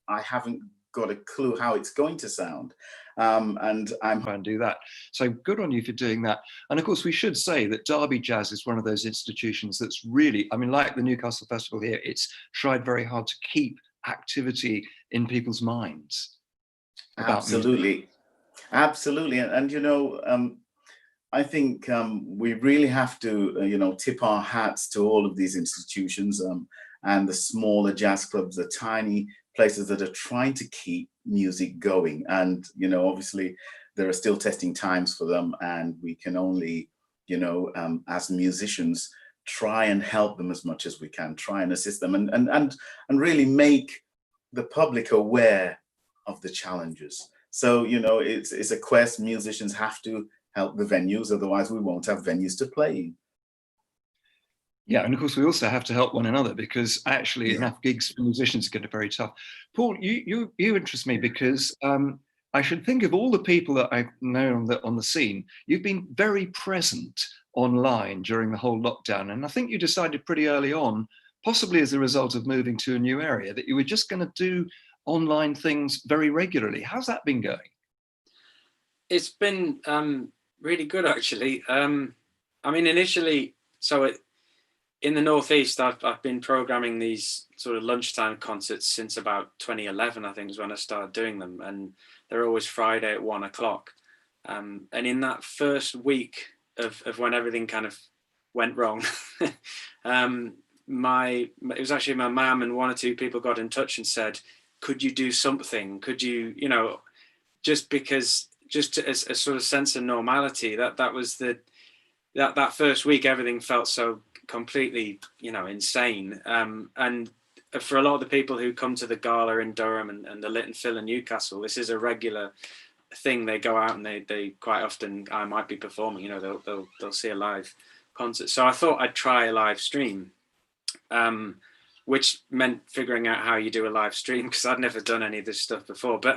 I haven't got a clue how it's going to sound. And I'm trying to do that. So good on you for doing that. And of course, we should say that Derby Jazz is one of those institutions that's really, I mean, like the Newcastle Festival here, it's tried very hard to keep activity in people's minds. Absolutely. Absolutely. And you know, I think we really have to, you know, tip our hats to all of these institutions and the smaller jazz clubs, the tiny places that are trying to keep music going. And, you know, obviously there are still testing times for them, and we can only, you know, as musicians, try and help them as much as we can, try and assist them, and really make the public aware of the challenges. So, you know, it's a quest. Musicians have to help the venues, otherwise we won't have venues to play in. Yeah, and of course we also have to help one another, because actually enough gigs for musicians get very tough. Paul, you interest me because I should think of all the people that I've known on the scene. You've been very present online during the whole lockdown, and I think you decided pretty early on, possibly as a result of moving to a new area, that you were just going to do online things very regularly. How's that been going? It's been really good, actually. I mean, initially, in the Northeast, I've been programming these sort of lunchtime concerts since about 2011, I think, is when I started doing them. And they're always Friday at 1 o'clock. And in that first week of when everything kind of went wrong, it was actually my mum and one or two people got in touch and said, could you do something? Could you, you know, just as a sort of sense of normality, that was that first week, everything felt so completely, you know, insane. And for a lot of the people who come to the gala in Durham and the Lit and Phil in Newcastle, this is a regular thing. They go out and they quite often, I might be performing, you know, they'll see a live concert. So I thought I'd try a live stream, which meant figuring out how you do a live stream, because I'd never done any of this stuff before. But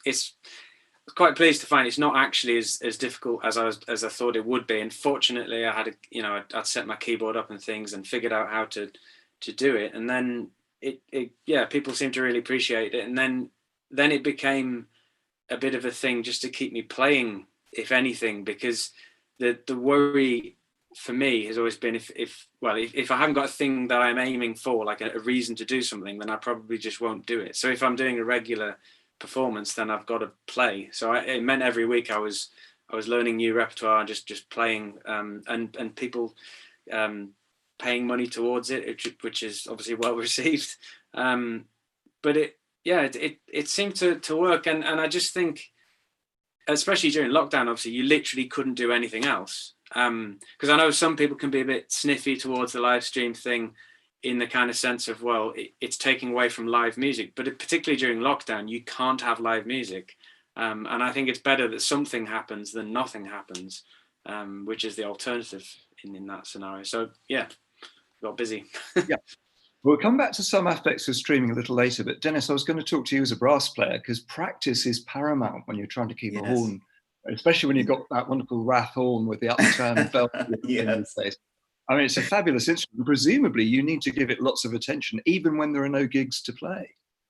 it's quite pleased to find it's not actually as difficult as I thought it would be. And fortunately, I had I'd set my keyboard up and things and figured out how to do it. And then people seem to really appreciate it. And then it became a bit of a thing just to keep me playing, if anything, because the worry for me has always been if I haven't got a thing that I'm aiming for, like a reason to do something, then I probably just won't do it. So if I'm doing a regular performance, then I've got to play. So it meant every week I was learning new repertoire and just playing, and people paying money towards it, which is obviously well received. But it seemed to work, and I just think, especially during lockdown, obviously you literally couldn't do anything else. Because I know some people can be a bit sniffy towards the live stream thing, in the kind of sense of, well, it's taking away from live music, but particularly during lockdown, you can't have live music. And I think it's better that something happens than nothing happens, which is the alternative in that scenario. So yeah, got busy. Yeah. We'll come back to some aspects of streaming a little later, but Dennis, I was going to talk to you as a brass player, because practice is paramount when you're trying to keep a horn, especially when you've got that wonderful Rath horn with the upturned belt. Yes. I mean, it's a fabulous instrument. Presumably, you need to give it lots of attention, even when there are no gigs to play.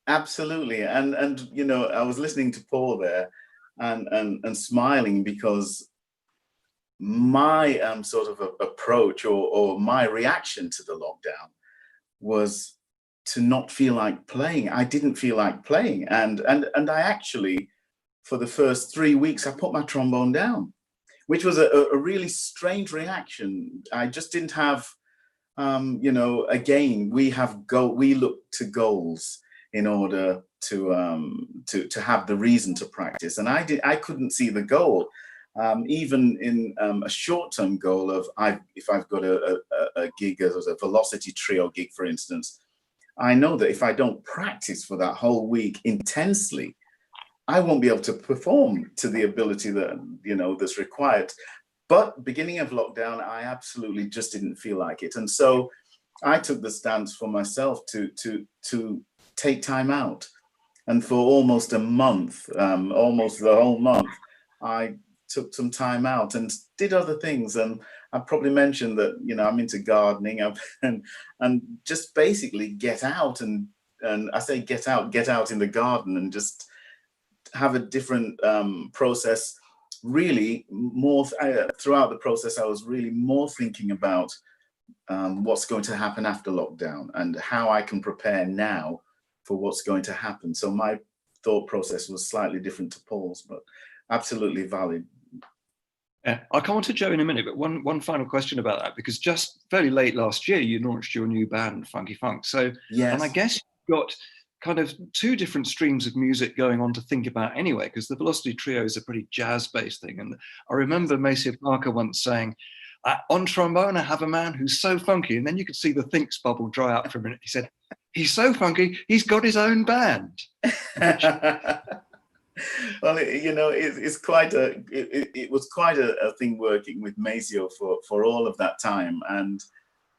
Absolutely, and you know, I was listening to Paul there, and smiling, because my sort of approach or my reaction to the lockdown was to not feel like playing. I didn't feel like playing, and I actually, for the first 3 weeks, I put my trombone down, which was a really strange reaction. I just didn't have, you know, again, we look to goals in order to have the reason to practice. And I couldn't see the goal, even in a short-term goal of, if I've got a gig as a velocity trio gig, for instance, I know that if I don't practice for that whole week intensely, I won't be able to perform to the ability that, you know, that's required. But beginning of lockdown, I absolutely just didn't feel like it. And so I took the stance for myself to take time out. And for almost a month, almost the whole month, I took some time out and did other things. And I probably mentioned that, you know, I'm into gardening and just basically get out and and I say get out in the garden and just have a different process. Really more throughout the process, I was really more thinking about what's going to happen after lockdown and how I can prepare now for what's going to happen. So my thought process was slightly different to Paul's, but absolutely valid. Yeah, I'll come on to Joe in a minute, but one final question about that, because just fairly late last year, you launched your new band, Funky Funk. So, Yes. And I guess you've got kind of two different streams of music going on to think about anyway, because the Velocity Trio is a pretty jazz-based thing. And I remember Maceo Parker once saying, on trombone, I have a man who's so funky. And then you could see the thinks bubble dry up for a minute. He said, he's so funky, he's got his own band. Well, it's quite it was quite a thing working with Maceo for all of that time, and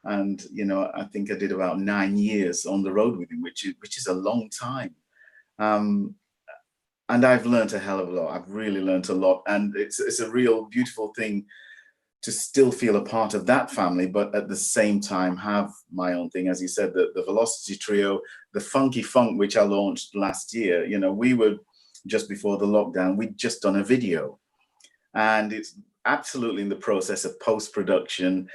I think I did about 9 years on the road with him, which is a long time, and I've learned a hell of a lot. I've really learned a lot, and it's a real beautiful thing to still feel a part of that family, but at the same time have my own thing. As you said, the Velocity Trio, the Funky Funk, which I launched last year. We were just before the lockdown, we'd just done a video, and it's absolutely in the process of post-production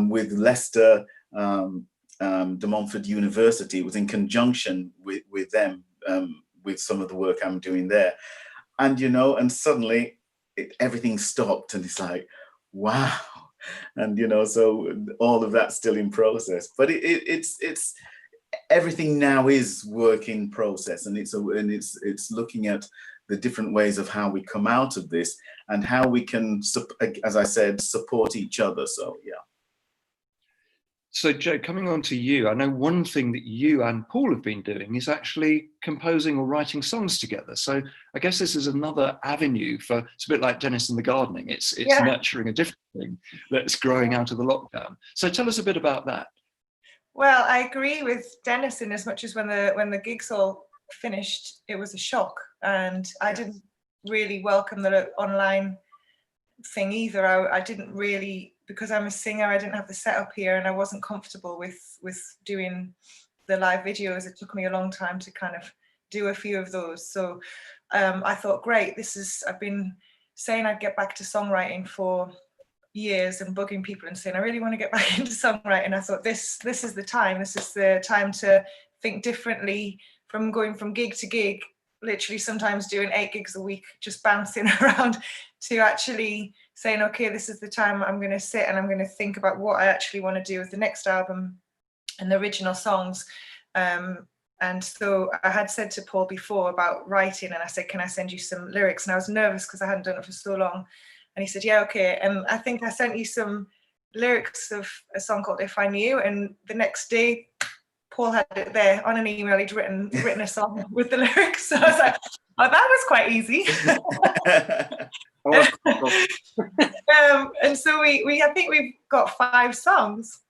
with Leicester de Montfort University. It was in conjunction with them, with some of the work I'm doing there, and suddenly everything stopped, and it's like, wow. And so all of that's still in process, but it's everything now is work in process, and it's looking at the different ways of how we come out of this and how we can, as I said, support each other. So yeah. So Joe, coming on to you, I know one thing that you and Paul have been doing is actually composing or writing songs together. So I guess this is another avenue for, it's a bit like Dennis and the gardening. It's nurturing a different thing that's growing out of the lockdown. So tell us a bit about that. Well, I agree with Dennis in as much as when the gigs all finished, it was a shock, and I didn't really welcome the online thing either. I didn't really, because I'm a singer, I didn't have the setup here, and I wasn't comfortable with doing the live videos. It took me a long time to kind of do a few of those. So I thought, great, I've been saying I'd get back to songwriting for years and bugging people and saying I really want to get back into songwriting. I thought this is the time. This is the time to think differently, from going from gig to gig, literally sometimes doing 8 gigs a week, just bouncing around, to actually saying, okay, this is the time I'm going to sit and I'm going to think about what I actually want to do with the next album and the original songs. And so I had said to Paul before about writing, and I said, can I send you some lyrics? And I was nervous because I hadn't done it for so long. And he said, yeah, okay. And I think I sent you some lyrics of a song called If I Knew. And the next day, Paul had it there on an email. He'd written a song with the lyrics. So I was like, oh, that was quite easy. And so I think we've got 5 songs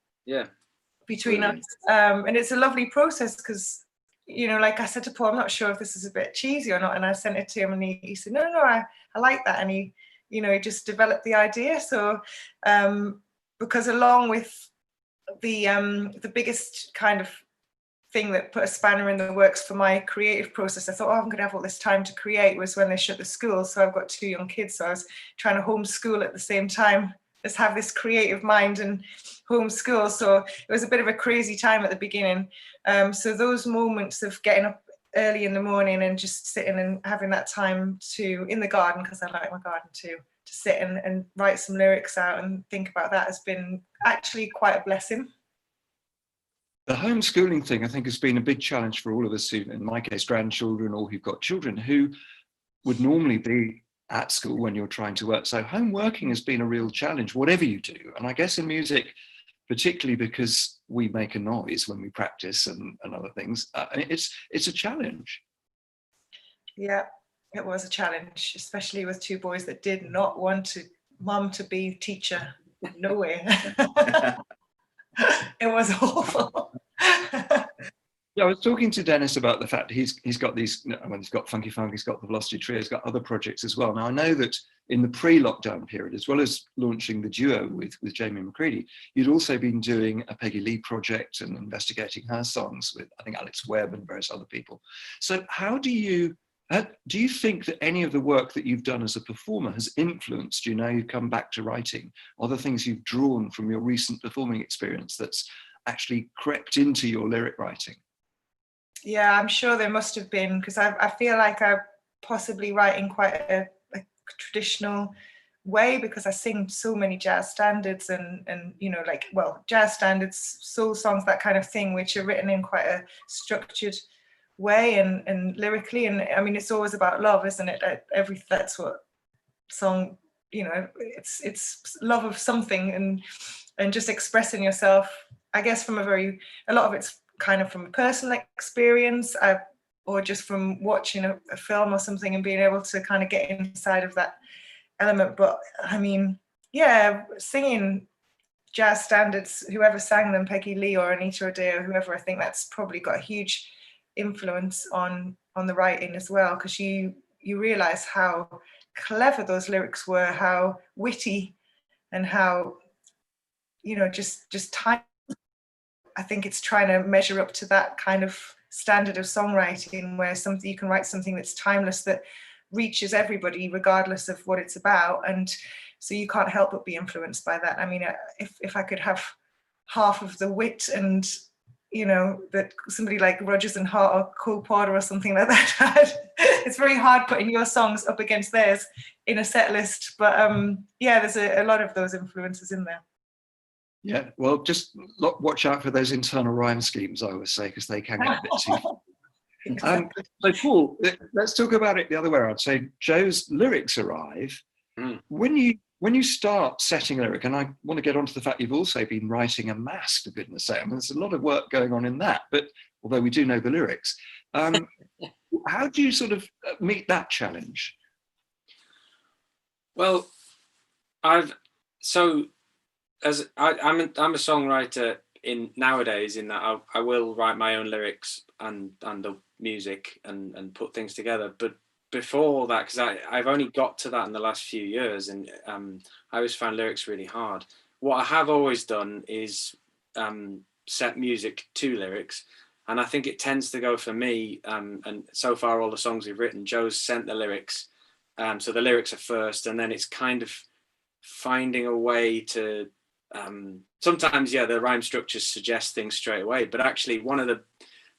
between us. And it's a lovely process because, like I said to Paul, I'm not sure if this is a bit cheesy or not. And I sent it to him, and he said, no, I like that. And he just developed the idea. So because along with the biggest kind of thing that put a spanner in the works for my creative process, I thought, I'm going to have all this time to create, was when they shut the school. So I've got 2 young kids, so I was trying to homeschool at the same time as have this creative mind and homeschool. So it was a bit of a crazy time at the beginning. So those moments of getting up early in the morning and just sitting and having that time in the garden, because I like my garden too, to sit and write some lyrics out and think about that has been actually quite a blessing. The homeschooling thing, I think, has been a big challenge for all of us who, in my case, grandchildren, or who've got children who would normally be at school when you're trying to work. So home working has been a real challenge, whatever you do. And I guess in music, particularly because we make a noise when we practice and other things, it's a challenge. Yeah, it was a challenge, especially with 2 boys that did not want mum to be teacher. No way. It was awful. Yeah, I was talking to Dennis about the fact he's got these, he's got Funky Funk, he's got the Velocity Trio, he's got other projects as well. Now, I know that in the pre-lockdown period, as well as launching the duo with Jamie McCready, you'd also been doing a Peggy Lee project and investigating her songs with, I think, Alex Webb and various other people. So do you think that any of the work that you've done as a performer has influenced you now you've come back to writing? Are there things you've drawn from your recent performing experience that's actually crept into your lyric writing? Yeah, I'm sure there must have been, because I feel like I possibly write in quite a traditional way, because I sing so many jazz standards and like, well, jazz standards, soul songs, that kind of thing, which are written in quite a structured way and lyrically. And I mean, it's always about love, isn't it? That's what song, it's love of something and just expressing yourself, I guess, from a lot of it's kind of from a personal experience, or just from watching a film or something and being able to kind of get inside of that element. But I mean, yeah, singing jazz standards, whoever sang them, Peggy Lee or Anita O'Day or whoever, I think that's probably got a huge influence on the writing as well, because you realize how clever those lyrics were, how witty, and how just time. I think it's trying to measure up to that kind of standard of songwriting, where you can write something that's timeless, that reaches everybody regardless of what it's about, and so you can't help but be influenced by that. I mean, if I could have half of the wit and that somebody like Rodgers and Hart or Cole Porter or something like that had, it's very hard putting your songs up against theirs in a set list. But yeah, there's a lot of those influences in there. Yeah, well, just watch out for those internal rhyme schemes, I always say, because they can get a bit too. So, Paul, let's talk about it the other way around. So, Joe's lyrics arrive. When you start setting lyric, and I want to get onto the fact you've also been writing a mass, for goodness sake. I mean, there's a lot of work going on in that, but although we do know the lyrics, how do you sort of meet that challenge? Well, I'm a songwriter nowadays, in that I will write my own lyrics and the music and put things together. But before that, because I've only got to that in the last few years, and I always found lyrics really hard. What I have always done is set music to lyrics, and I think it tends to go for me. And so far, all the songs we've written, Joe's sent the lyrics, so the lyrics are first, and then it's kind of finding a way to. Sometimes, yeah, the rhyme structures suggest things straight away, but actually one of the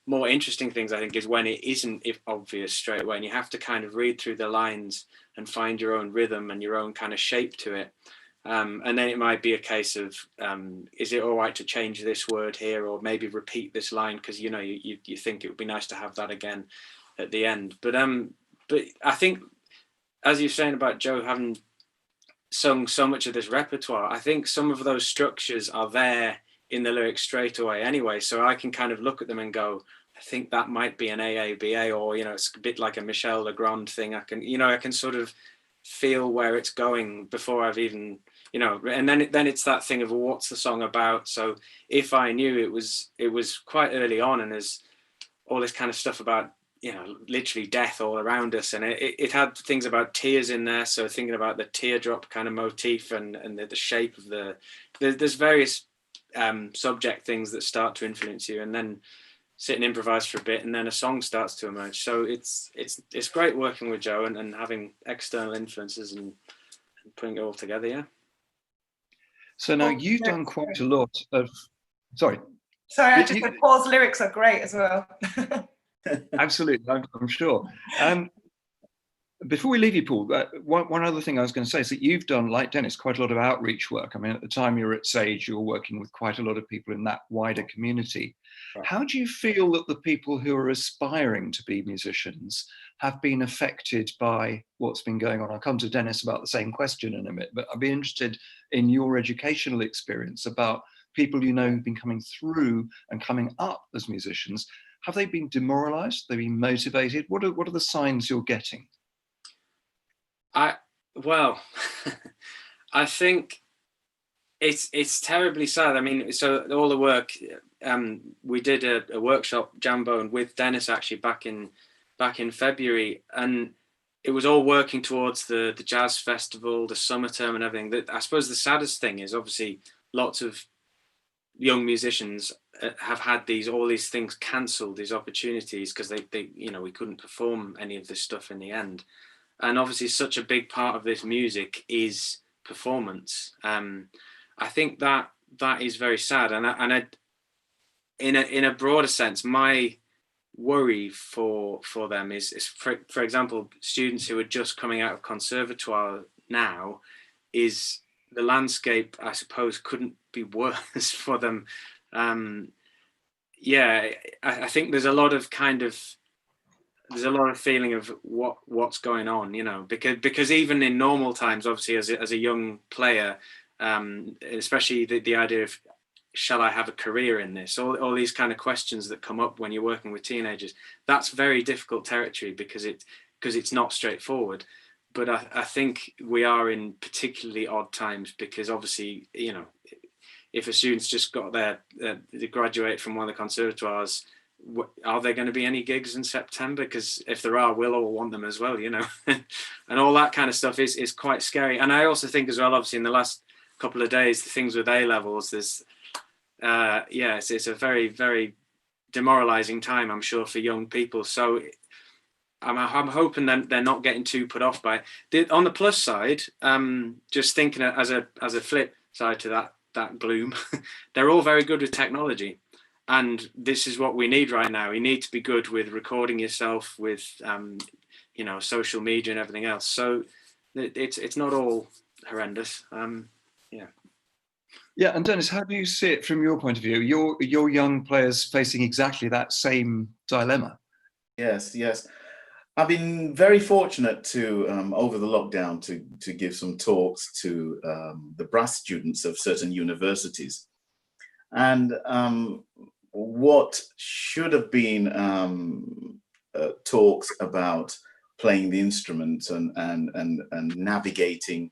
more interesting things, I think, is when it isn't obvious straight away, and you have to kind of read through the lines and find your own rhythm and your own kind of shape to it. And then it might be a case of, is it all right to change this word here, or maybe repeat this line because you think it would be nice to have that again at the end. But I think, as you're saying about Joe having sung so much of this repertoire, I think some of those structures are there in the lyrics straight away anyway, so I can kind of look at them and go, I think that might be an AABA, or it's a bit like a Michel Legrand thing. I can sort of feel where it's going before I've even and then it's that thing of, well, what's the song about? So if I knew it was quite early on, and there's all this kind of stuff about literally death all around us, and it had things about tears in there, so thinking about the teardrop kind of motif and the shape of there's various subject things that start to influence you, and then sit and improvise for a bit, and then a song starts to emerge. So it's great working with Joe and having external influences and putting it all together. Yeah. So now you've done quite a lot of sorry I just said Paul's lyrics are great as well. Absolutely, I'm sure. Before we leave you, Paul, one other thing I was going to say is that you've done, like Dennis, quite a lot of outreach work. I mean, at the time you were at Sage, you were working with quite a lot of people in that wider community. Right. How do you feel that the people who are aspiring to be musicians have been affected by what's been going on? I'll come to Dennis about the same question in a minute, but I'd be interested in your educational experience about people who've been coming through and coming up as musicians. Have they been demoralized? Have they been motivated? What are the signs you're getting? I think it's terribly sad. I mean, so all the work we did a workshop Jambone with Dennis actually back in February, and it was all working towards the jazz festival, the summer term, and everything. That I suppose the saddest thing is obviously lots of young musicians have had all these things cancelled, these opportunities, because they we couldn't perform any of this stuff in the end. And obviously such a big part of this music is performance. I think that is very sad. And in a broader sense, my worry for them is for example, students who are just coming out of conservatoire now, is the landscape, I suppose, couldn't be worse for them. I think there's a lot of feeling of what's going on, because even in normal times, obviously as a young player, especially the idea of, shall I have a career in this? All these kind of questions that come up when you're working with teenagers, that's very difficult territory because it's not straightforward. But I think we are in particularly odd times, because obviously, if a student's just got they graduate from one of the conservatoires, are there going to be any gigs in September? Because if there are, we'll all want them as well, and all that kind of stuff is quite scary. And I also think as well, obviously in the last couple of days, the things with A levels, there's it's a very, very demoralizing time, I'm sure, for young people. So I'm hoping that they're not getting too put off by it. On the plus side, just thinking as a flip side to that gloom, they're all very good with technology, and this is what we need right now. You need to be good with recording yourself, with social media and everything else. So it's not all horrendous. Yeah, and Dennis, how do you see it from your point of view? Your young players facing exactly that same dilemma. Yes. I've been very fortunate to, over the lockdown, to give some talks to the brass students of certain universities. And what should have been talks about playing the instrument and navigating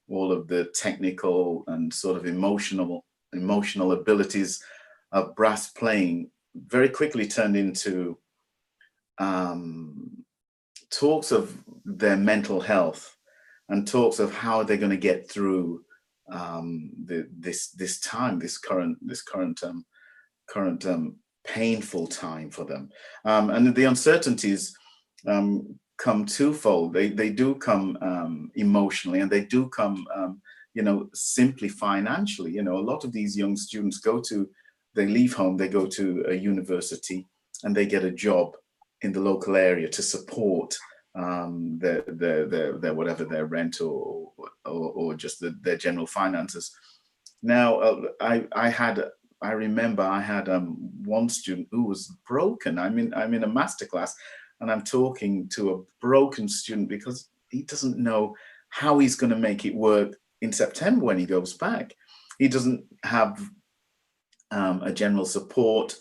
all of the technical and sort of emotional abilities of brass playing very quickly turned into talks of their mental health and talks of how they're going to get through this time, this current painful time for them, and the uncertainties come twofold. They do come emotionally, and they do come simply financially. A lot of these young students they leave home, they go to a university, and they get a job in the local area to support their whatever, their rent or just their general finances. Now, I remember I had one student who was broken. I'm in a masterclass, and I'm talking to a broken student because he doesn't know how he's going to make it work in September when he goes back. He doesn't have a general support,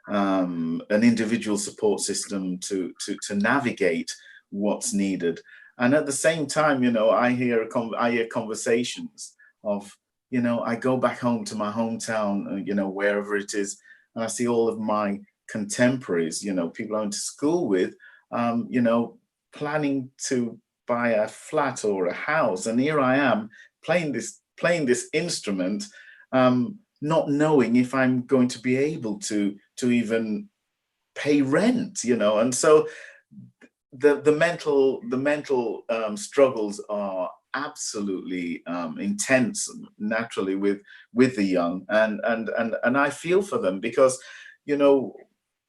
an individual support system to navigate what's needed. And at the same time, I hear conversations of, I go back home to my hometown, wherever it is, and I see all of my contemporaries, people I went to school with, planning to buy a flat or a house, and here I am playing this instrument, not knowing if I'm going to be able to even pay rent, and so the mental struggles are absolutely intense, naturally, with the young, and I feel for them because,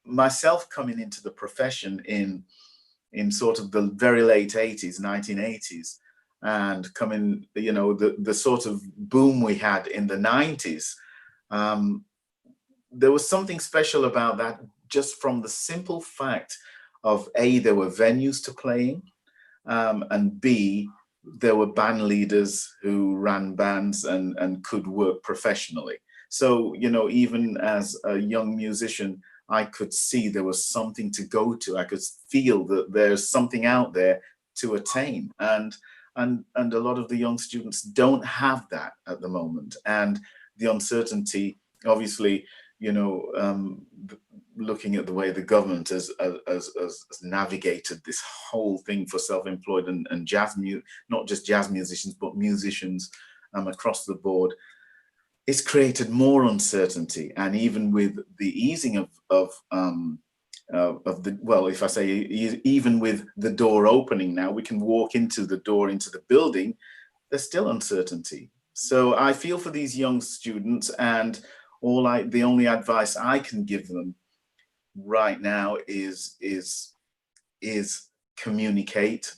myself coming into the profession in sort of the very late 80s, 1980s, and coming, the sort of boom we had in the 90s, there was something special about that, just from the simple fact of A, there were venues to play in, and B, there were band leaders who ran bands and could work professionally. So, even as a young musician, I could see there was something to go to. I could feel that there's something out there to attain. And a lot of the young students don't have that at the moment. And the uncertainty, obviously, you know, looking at the way the government has navigated this whole thing for self-employed and not just jazz musicians, but musicians across the board, it's created more uncertainty. And even with the easing of the, well, if I say even with the door opening now, we can walk into the door into the building, there's still uncertainty. So I feel for these young students, and the only advice I can give them right now is communicate,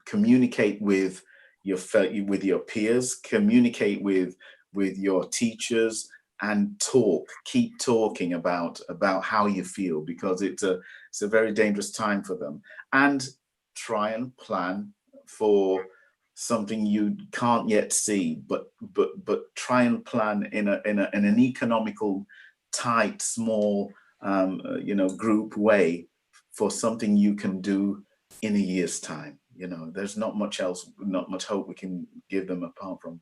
communicate with your peers, communicate with your teachers, and keep talking about how you feel, because it's a very dangerous time for them. And try and plan for something you can't yet see, but try and plan in an economical, tight, small, you know, group way for something you can do in a year's time. You know, there's not much else, not much hope we can give them apart from.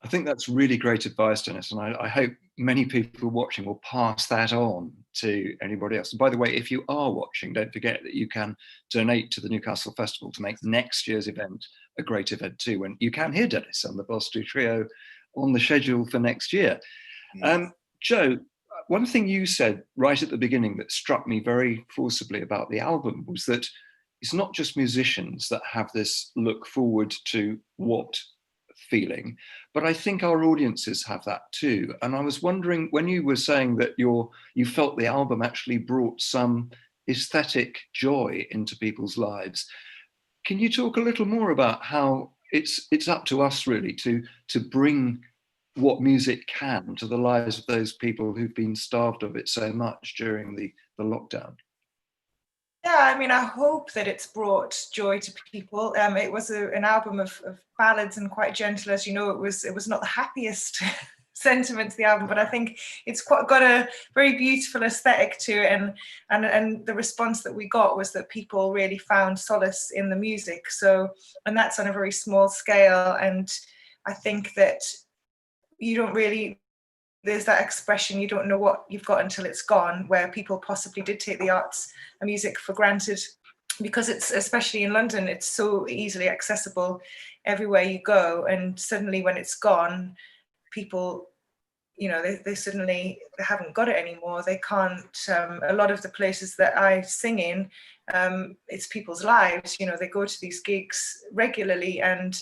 I think that's really great advice, Dennis, and I hope many people watching will pass that on to anybody else. And by the way, if you are watching, don't forget that you can donate to the Newcastle Festival to make next year's event a great event too. And you can hear Dennis and the Boss Do Trio on the schedule for next year. Yes. Joe, one thing you said right at the beginning that struck me very forcibly about the album was that it's not just musicians that have this look forward to what feeling, but I think our audiences have that too. And I was wondering, when you were saying that you felt the album actually brought some aesthetic joy into people's lives, can you talk a little more about how it's up to us really to bring what music can to the lives of those people who've been starved of it so much during the lockdown? Yeah, I mean, I hope that it's brought joy to people. It was an album of ballads and quite gentle, as you know. It was not the happiest sentiment to the album, but I think it's got a very beautiful aesthetic to it, and the response that we got was that people really found solace in the music. So, and that's on a very small scale. And I think that you don't really, there's that expression, you don't know what you've got until it's gone, where people possibly did take the arts and music for granted, because it's, especially in London, it's so easily accessible everywhere you go. And suddenly when it's gone, people, you know, they suddenly haven't got it anymore. They can't, a lot of the places that I sing in, it's people's lives, you know, they go to these gigs regularly, and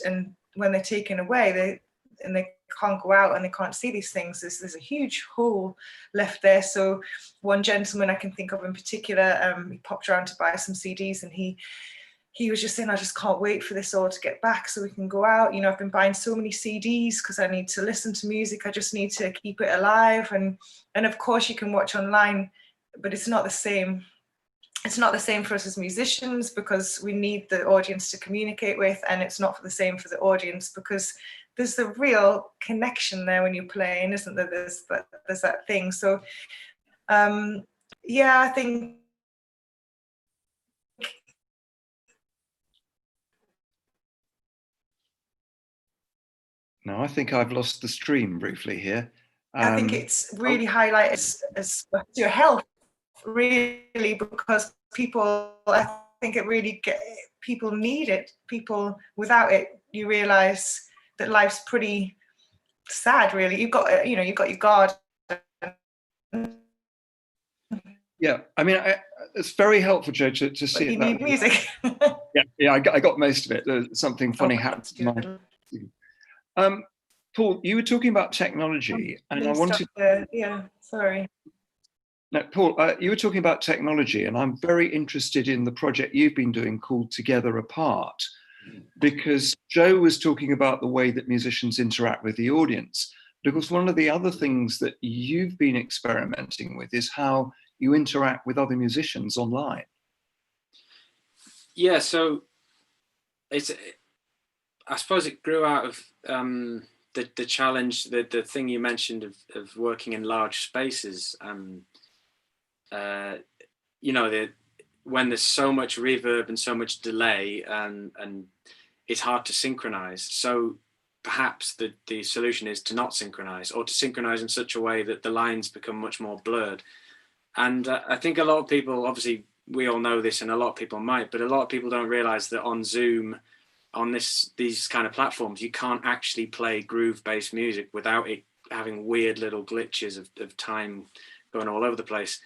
when they're taken away, they can't go out and they can't see these things. There's a huge hole left there. So one gentleman I can think of in particular, he popped around to buy some CDs, and he was just saying, I just can't wait for this all to get back so we can go out. You know, I've been buying so many CDs because I need to listen to music. I just need to keep it alive. And of course you can watch online, but it's not the same. It's not the same for us as musicians, because we need the audience to communicate with, and it's not the same for the audience because there's the real connection there when you're playing, isn't there? There's that thing. So, yeah, I think. No, I think I've lost the stream briefly here. I think it's really highlighted as your health, really, because people, I think it really people need it. People, without it, you realise that life's pretty sad, really. You've got your garden. Yeah, I mean, it's very helpful, Joe, to see you it. Need music. yeah, I got most of it. Something funny happened. Paul, you were talking about technology, and I wanted. Yeah, sorry. No, Paul, you were talking about technology, and I'm very interested in the project you've been doing called Together Apart, because Joe was talking about the way that musicians interact with the audience. Because one of the other things that you've been experimenting with is how you interact with other musicians online. Yeah, so I suppose it grew out of the challenge, the thing you mentioned of working in large spaces. You know, when there's so much reverb and so much delay, and it's hard to synchronize. So perhaps the solution is to not synchronize, or to synchronize in such a way that the lines become much more blurred. And I think a lot of people, obviously we all know this and a lot of people might, but a lot of people don't realize that on Zoom, on these kind of platforms, you can't actually play groove-based music without it having weird little glitches of time going all over the place.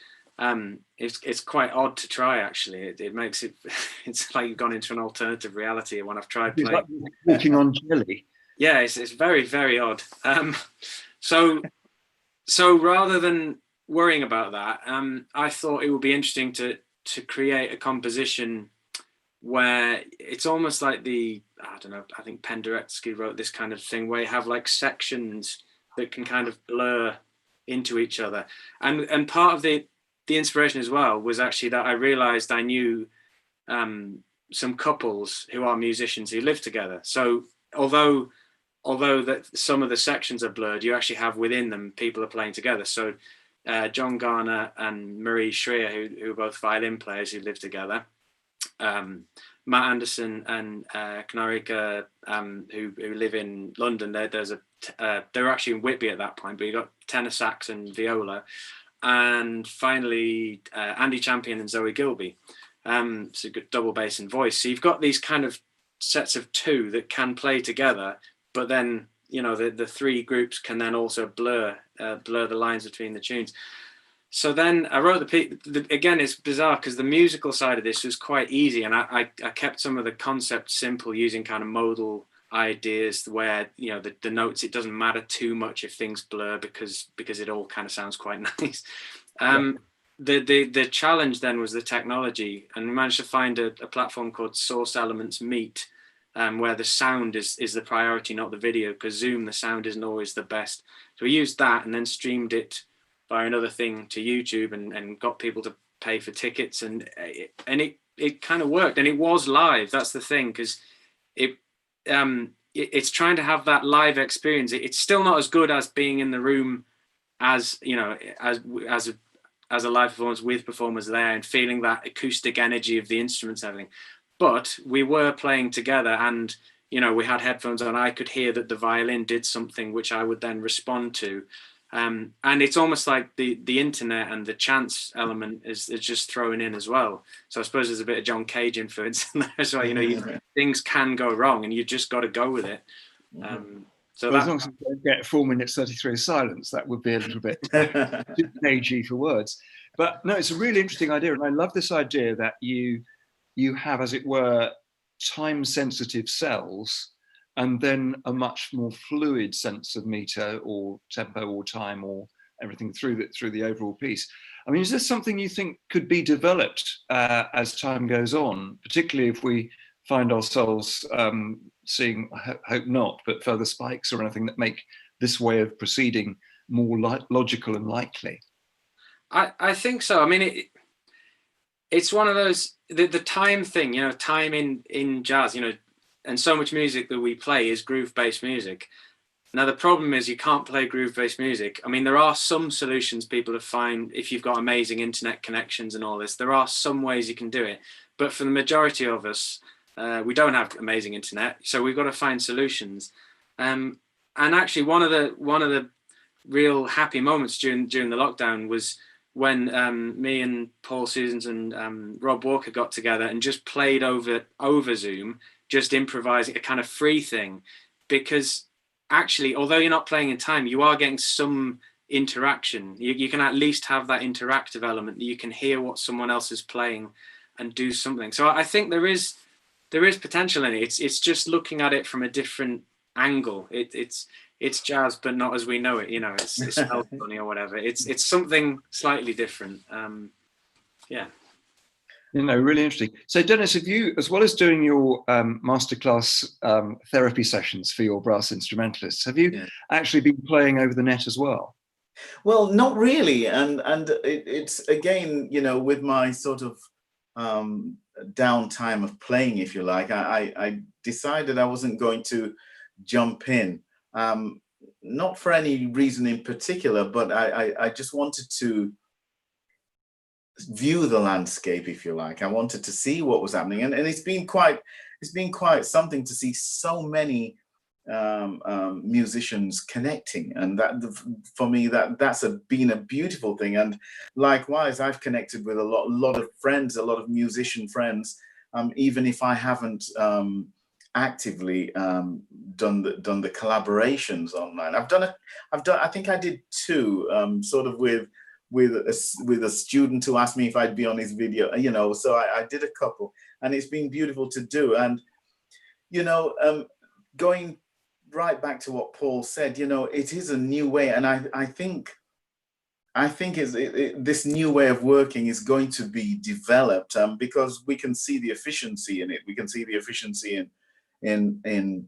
It's quite odd to try, actually. It makes it, it's like you've gone into an alternative reality when I've tried playing. It's like walking on jelly. Yeah, it's very, very odd. So rather than worrying about that, I thought it would be interesting to create a composition where it's almost like I don't know, I think Penderecki wrote this kind of thing where you have like sections that can kind of blur into each other. And part of the inspiration as well was actually that I realized I knew some couples who are musicians who live together. So although that some of the sections are blurred, you actually have within them people are playing together. So John Garner and Marie Schreier, who are both violin players who live together. Matt Anderson and Knarika, who live in London. They were actually in Whitby at that point, but you got tenor sax and viola. And finally, Andy Champion and Zoe Gilby. It's a good double bass and voice. So you've got these kind of sets of two that can play together, but then, you know, the three groups can then also blur the lines between the tunes. So then I wrote again, it's bizarre because the musical side of this was quite easy, and I kept some of the concepts simple using kind of modal ideas where, you know, the notes, it doesn't matter too much if things blur because it all kind of sounds quite nice. The challenge then was the technology, and we managed to find a platform called Source Elements Meet, where the sound is the priority, not the video, because Zoom, the sound isn't always the best. So we used that and then streamed it by another thing to YouTube and got people to pay for tickets, and it kind of worked, and it was live. That's the thing, because it's trying to have that live experience. It's still not as good as being in the room, as you know, as a live performance with performers there and feeling that acoustic energy of the instruments and everything. But we were playing together, and you know, we had headphones on. I could hear that the violin did something which I would then respond to. And it's almost like the internet and the chance element is just thrown in as well. So I suppose there's a bit of John Cage influence in there as well. You know, things can go wrong, and you just got to go with it. So well, as long as you don't get 4 minutes 33 of silence, that would be a little bit too cagey for words. But no, it's a really interesting idea, and I love this idea that you have, as it were, time-sensitive cells, and then a much more fluid sense of meter or tempo or time or everything through the overall piece. I mean, is this something you think could be developed as time goes on, particularly if we find ourselves seeing, I hope not, but further spikes or anything that make this way of proceeding more logical and likely? I think so. I mean, it's one of those, the time thing, you know, time in jazz, you know, and so much music that we play is groove-based music. Now, the problem is you can't play groove-based music. I mean, there are some solutions people have found if you've got amazing internet connections and all this. There are some ways you can do it. But for the majority of us, we don't have amazing internet, so we've got to find solutions. And actually, one of the real happy moments during the lockdown was when me and Paul Susans and Rob Walker got together and just played over Zoom, just improvising, a kind of free thing, because actually, although you're not playing in time, you are getting some interaction. You can at least have that interactive element that you can hear what someone else is playing and do something. So I think there is potential in it. It's just looking at it from a different angle. It's jazz, but not as we know it. You know, it's funny or whatever. It's something slightly different. Yeah. You know, really interesting. So, Dennis, have you, as well as doing your masterclass therapy sessions for your brass instrumentalists, have you actually been playing over the net as well? Well, not really. And it's again, you know, with my sort of downtime of playing, if you like, I decided I wasn't going to jump in. Not for any reason in particular, but I just wanted to view the landscape, if you like. I wanted to see what was happening, and it's been quite something to see so many musicians connecting, and that for me that's been a beautiful thing. And likewise, I've connected with a lot of friends, a lot of musician friends, even if I haven't actively done the collaborations online. I think I did two, sort of with a student who asked me if I'd be on his video, you know, so I did a couple, and it's been beautiful to do. And you know, going right back to what Paul said, you know, it is a new way, and I think this new way of working is going to be developed, because we can see the efficiency in it. We can see the efficiency in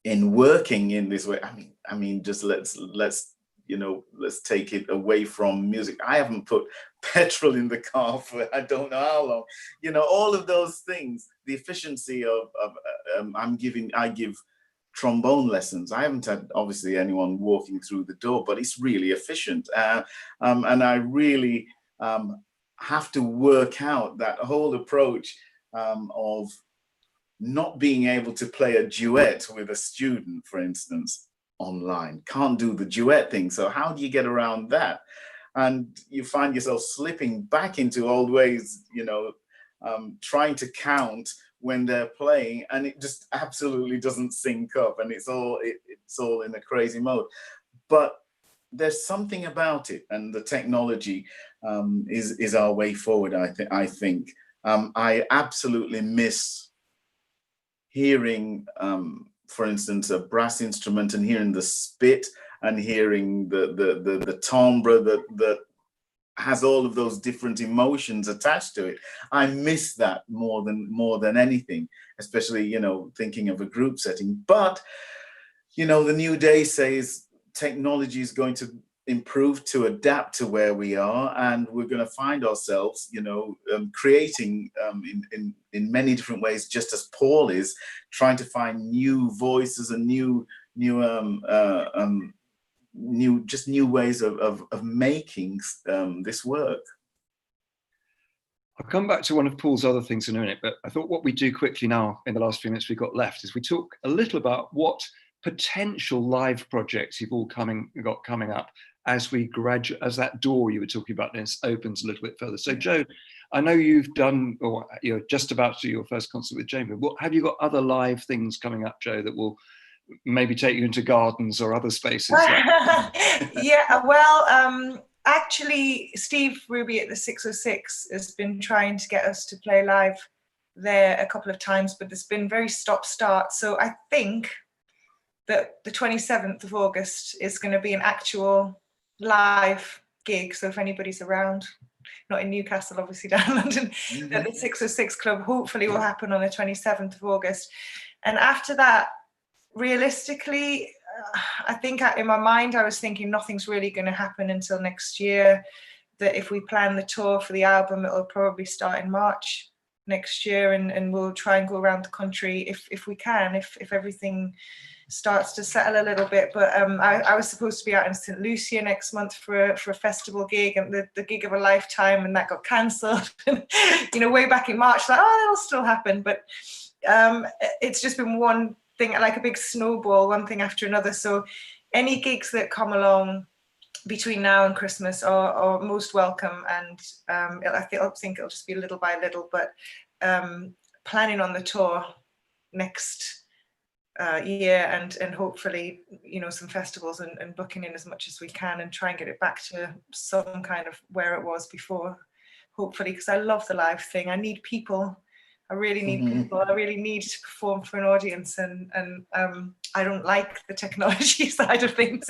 working in this way. I mean, just let's you know, let's take it away from music. I haven't put petrol in the car for I don't know how long. You know, all of those things. The efficiency of I give trombone lessons. I haven't had obviously anyone walking through the door, but it's really efficient, and I really have to work out that whole approach of not being able to play a duet with a student, for instance, online. Can't do the duet thing. So how do you get around that? And you find yourself slipping back into old ways, you know, trying to count when they're playing, and it just absolutely doesn't sync up, and it's all in a crazy mode. But there's something about it, and the technology is our way forward. I think I absolutely miss hearing, for instance, a brass instrument, and hearing the spit, and hearing the timbre that has all of those different emotions attached to it. I miss that more than anything, especially, you know, thinking of a group setting. But, you know, the new day says technology is going to improve to adapt to where we are, and we're going to find ourselves, you know, creating in many different ways, just as Paul is trying to find new voices and new ways of making this work. I'll come back to one of Paul's other things in a minute, but I thought what we do quickly now in the last few minutes we've got left is we talk a little about what potential live projects you've all got coming up as we graduate, as that door you were talking about, Dennis, opens a little bit further. So Joe, I know you've done, or you're just about to do your first concert with Jamie. What have you got other live things coming up, Joe, that will maybe take you into gardens or other spaces? Yeah, well, actually, Steve Ruby at the 606 has been trying to get us to play live there a couple of times, but there's been very stop-start. So I think that the 27th of August is going to be an actual live gig. So if anybody's around, not in Newcastle, obviously down in London, at the 606 Club, hopefully will happen on the 27th of August. And after that, realistically, I think in my mind, I was thinking nothing's really going to happen until next year. That if we plan the tour for the album, it'll probably start in March next year, and we'll try and go around the country if we can, if everything starts to settle a little bit. But I was supposed to be out in St. Lucia next month for a festival gig, and the gig of a lifetime, and that got cancelled. You know, way back in March, like, oh, that'll still happen. But it's just been one thing, like a big snowball, one thing after another. So any gigs that come along between now and Christmas are most welcome, and I think it'll just be little by little, but planning on the tour next year, and hopefully, you know, some festivals, and booking in as much as we can, and try and get it back to some kind of where it was before, hopefully, because I love the live thing. I need people. I really need people. I really need to perform for an audience, and I don't like the technology side of things.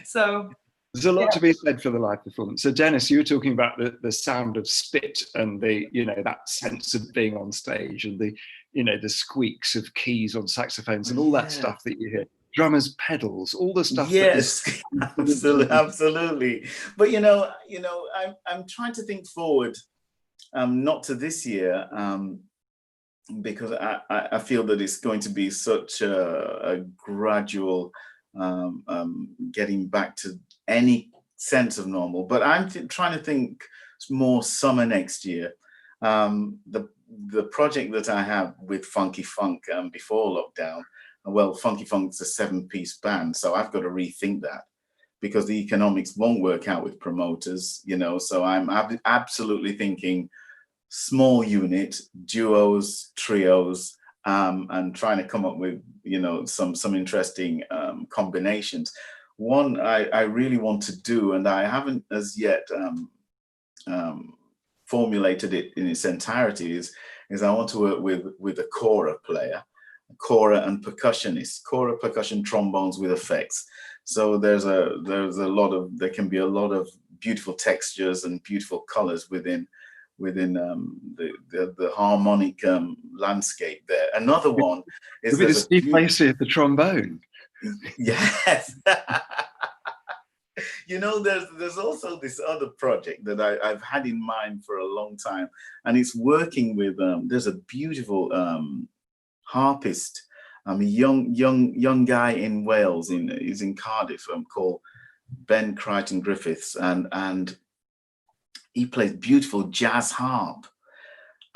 So there's a lot to be said for the live performance. So Dennis, you were talking about the sound of spit, and the, you know, that sense of being on stage, and the, you know, the squeaks of keys on saxophones, and all that stuff that you hear. Drummers' pedals, all the stuff. Yes, absolutely. But you know, I'm trying to think forward. Not to this year, because I feel that it's going to be such a gradual getting back to any sense of normal. But I'm trying to think more summer next year. the project that I have with Funky Funk before lockdown, well, Funky Funk's a 7-piece band, so I've got to rethink that because the economics won't work out with promoters, you know. So I'm absolutely thinking small unit, duos, trios, and trying to come up with, you know, some interesting combinations. One I really want to do, and I haven't as yet formulated it in its entirety, is I want to work with a kora player, kora and percussionist, kora percussion trombones with effects. So there can be a lot of beautiful textures and beautiful colors within the harmonic landscape there. Another one is the Steve Lacey of the trombone. Yes. You know, there's also this other project that I've had in mind for a long time, and it's working with there's a beautiful harpist, a young guy in Wales, he's in Cardiff, called Ben Crichton Griffiths, and he plays beautiful jazz harp,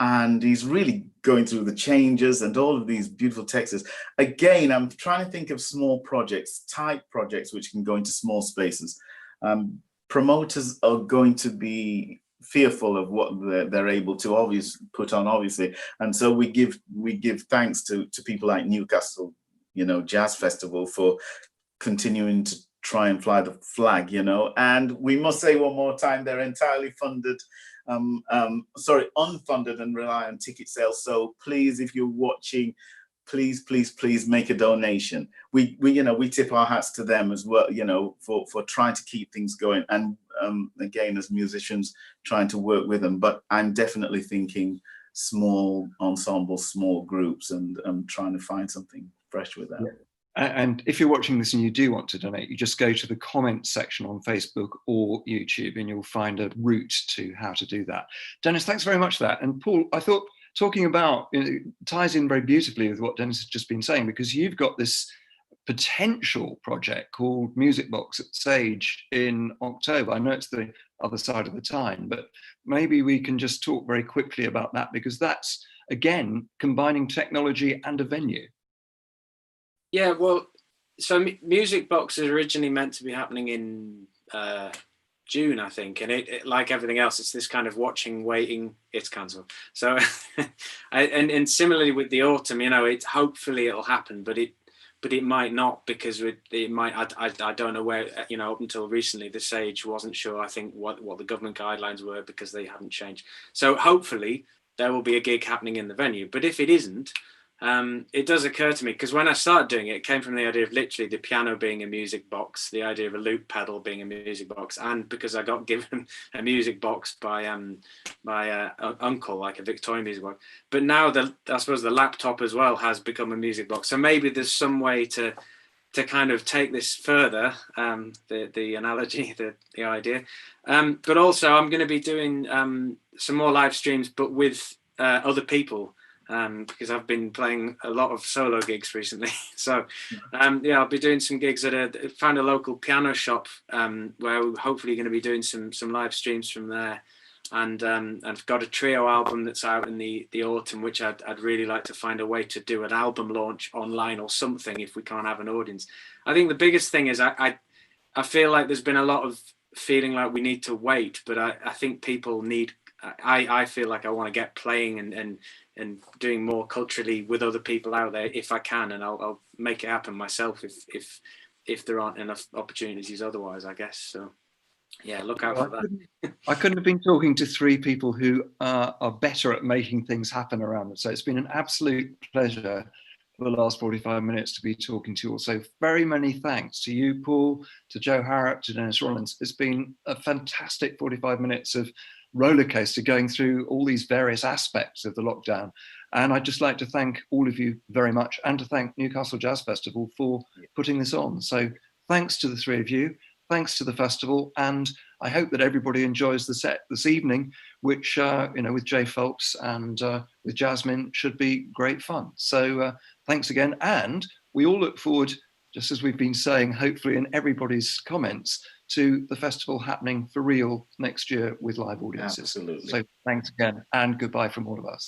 and he's really going through the changes and all of these beautiful textures. Again, I'm trying to think of small projects, tight projects, which can go into small spaces. Promoters are going to be fearful of what they're able to put on, obviously, and so we give thanks to people like Newcastle, you know, Jazz Festival, for continuing to try and fly the flag, you know. And we must say one more time, they're entirely funded, unfunded, and rely on ticket sales. So please, if you're watching, please make a donation. We tip our hats to them as well, you know, for trying to keep things going, and again, as musicians, trying to work with them. But I'm definitely thinking small ensembles, small groups, and trying to find something fresh with that. Yeah. And if you're watching this and you do want to donate, you just go to the comments section on Facebook or YouTube, and you'll find a route to how to do that. Dennis, thanks very much for that. And Paul, I thought talking about, ties in very beautifully with what Dennis has just been saying, because you've got this potential project called Music Box at Sage in October. I know it's the other side of the time, but maybe we can just talk very quickly about that, because that's, again, combining technology and a venue. Yeah, well, so Music Box is originally meant to be happening in June, I think, and it like everything else, it's this kind of watching, waiting. It's cancelled. So, and similarly with the autumn, you know, hopefully it'll happen, but it might not, because it might. I don't know where, you know. Up until recently, the Sage wasn't sure, I think, what the government guidelines were, because they haven't changed. So hopefully there will be a gig happening in the venue. But if it isn't, it does occur to me, because when I started doing it, it came from the idea of literally the piano being a music box, the idea of a loop pedal being a music box, and because I got given a music box by uncle, like a Victorian music box. But now I suppose the laptop as well has become a music box. So maybe there's some way to kind of take this further, the analogy, the idea. But also I'm going to be doing some more live streams, but with other people. Because I've been playing a lot of solo gigs recently. So yeah, I'll be doing some gigs found a local piano shop where we're hopefully going to be doing some live streams from there. And I've got a trio album that's out in the autumn, which I'd really like to find a way to do an album launch online or something if we can't have an audience. I think the biggest thing is I feel like there's been a lot of feeling like we need to wait, but I think people need, I feel like I want to get playing and doing more culturally with other people out there if I can, and I'll make it happen myself if there aren't enough opportunities otherwise, I guess. So yeah, look out for that. I couldn't have been talking to three people who are better at making things happen around them. So it's been an absolute pleasure for the last 45 minutes to be talking to you all. So very many thanks to you, Paul, to Joe Harrop, to Dennis Rollins. It's been a fantastic 45 minutes of roller coaster going through all these various aspects of the lockdown. And I'd just like to thank all of you very much, and to thank Newcastle Jazz Festival for putting this on. So thanks to the three of you, thanks to the festival, and I hope that everybody enjoys the set this evening, which, with Jay Phelps and with Jasmine, should be great fun. So thanks again. And we all look forward, just as we've been saying, hopefully in everybody's comments, to the festival happening for real next year with live audiences. Absolutely. So thanks again, and goodbye from all of us.